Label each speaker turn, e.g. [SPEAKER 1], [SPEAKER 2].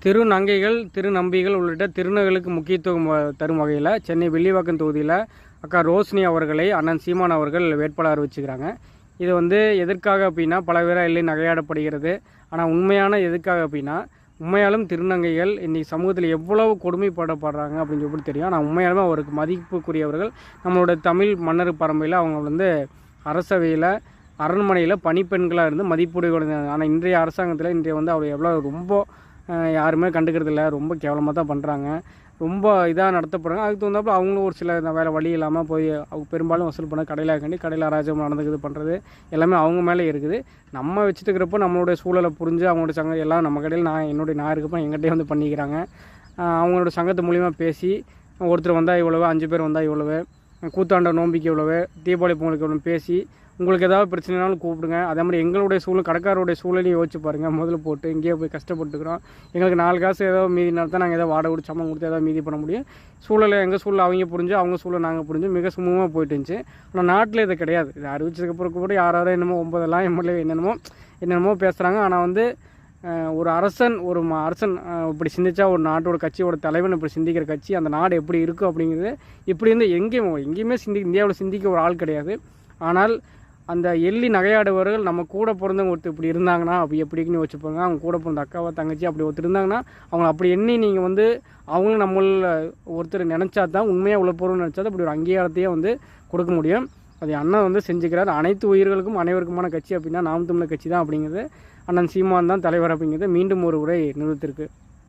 [SPEAKER 1] திருநங்கைகள், திருநம்பிகள் உள்ளிட்ட திருநங்கைகளுக்கு முக்கியத்துவம் தரும் வகையில் சென்னை வில்லிவாக்கம் தொகுதியில் அக்கா ரோஷினி அவர்களை அண்ணன் சீமான் அவர்கள் வேட்பாளர் அறிவிச்சுக்கிறாங்க. இது எதற்காக அப்படின்னா, பல பேராக இல்லை நகையாடப்படுகிறது. ஆனால் உண்மையான எதுக்காக அப்படின்னா, உண்மையாலும் திருநங்கைகள் இன்றைக்கி சமூகத்தில் எவ்வளவு கொடுமைப்படப்படுறாங்க அப்படின்னு சொல்லி தெரியும். ஆனால் உண்மையாலுமே அவருக்கு மதிப்புக்குரியவர்கள். நம்மளோட தமிழ் மன்னர் பரம்பரையில் அவங்க அரசவையில் அரண்மனையில் பணிப்பெண்களாக இருந்து மதிப்புடைய. ஆனால் இன்றைய அரசாங்கத்தில் இன்றைய அவர் எவ்வளோ ரொம்ப யாருமே கண்டுக்கிறதில்ல, ரொம்ப கேவலமாக தான் பண்ணுறாங்க, ரொம்ப இதாக நடத்தப்படுறாங்க. அதுக்கு தகுந்தாப்புல அவங்களும் ஒரு சில வேறு வழி இல்லாமல் போய் அவங்க பெரும்பாலும் வசூல் பண்ண கடையில் அராஜகம் நடந்துக்குது பண்ணுறது எல்லாமே அவங்க மேலே இருக்குது. நம்ம வச்சுட்டுக்கிறப்போ நம்மளுடைய சூழலை புரிஞ்சு அவங்களோட சங்கம் எல்லாம் நம்ம கடையில் நான் இருக்கப்போ எங்கிட்டே பண்ணிக்கிறாங்க. அவங்களோட சங்கத்து மூலிமா பேசி ஒருத்தர் வந்தால் இவ்வளவு, 5 பேர் வந்தால் இவ்வளவு, கூத்தாண்ட நோம்பிக்கை இவ்வளவு, தீபாவளி பொங்கலுக்கு இவ்வளோ பேசி உங்களுக்கு ஏதாவது பிரச்சனைனாலும் கூப்பிடுங்க. அதே மாதிரி எங்களுடைய சூழல் கடைக்காரோடைய சூழலையும் யோசிச்சு பாருங்கள். முதல்ல போட்டு இங்கேயே போய் கஷ்டப்பட்டுக்கிறோம். எங்களுக்கு 4 காசு ஏதோ மீதி நடத்தால் நாங்கள் ஏதோ வாடகை கொடுத்து சம்பளம் கொடுத்து ஏதாவது மீதி பண்ண முடியும். சூழலை எங்கள் சூழல் அவங்க புரிஞ்சு, அவங்க சூழலை நாங்கள் புரிஞ்சு மிக சுமூகமாக போயிட்டு இருந்துச்சு. ஆனால் நாட்டில் இது கிடையாது. இது அறிவிச்சதுக்கப்புறம் கூட யாரோ என்னமோ 9 எம்எல்ஏ என்னென்னமோ பேசுகிறாங்க. ஆனால் ஒரு அரசன் இப்படி சிந்திச்சா, ஒரு நாட்டோட கட்சியோட தலைவன் இப்படி சிந்திக்கிற கட்சி அந்த நாடு எப்படி இருக்கும் அப்படிங்கிறது இப்படி எங்கேயுமே இந்தியாவில் சிந்திக்க ஒரு ஆள் கிடையாது. ஆனால் அந்த எள்ளி நகையாடுவர்கள் நம்ம கூட பிறந்தவங்க ஒருத்தர் இப்படி இருந்தாங்கன்னா அப்படி எப்படின்னு வச்சுப்பாங்க. அவங்க கூட பிறந்த அக்காவோ தங்கச்சி அப்படி ஒருத்தர் இருந்தாங்கன்னா அவங்க அப்படி எண்ணி நீங்கள் அவங்களும் நம்மள ஒருத்தர் நினச்சா தான் உண்மையாக உள்ள போகிறோம்னு நினச்சா தான் அப்படி ஒரு அங்கீகாரத்தையே கொடுக்க முடியும். அது அண்ணன் செஞ்சுக்கிறார். அனைத்து உயிர்களுக்கும் அனைவருக்குமான கட்சி அப்படின்னா நாம் தமிழர் கட்சி தான் அப்படிங்கிறது. அண்ணன் சீமான் தான் தலைவர் அப்படிங்கிறது மீண்டும் ஒரு உரை நிறுவத்திருக்கு.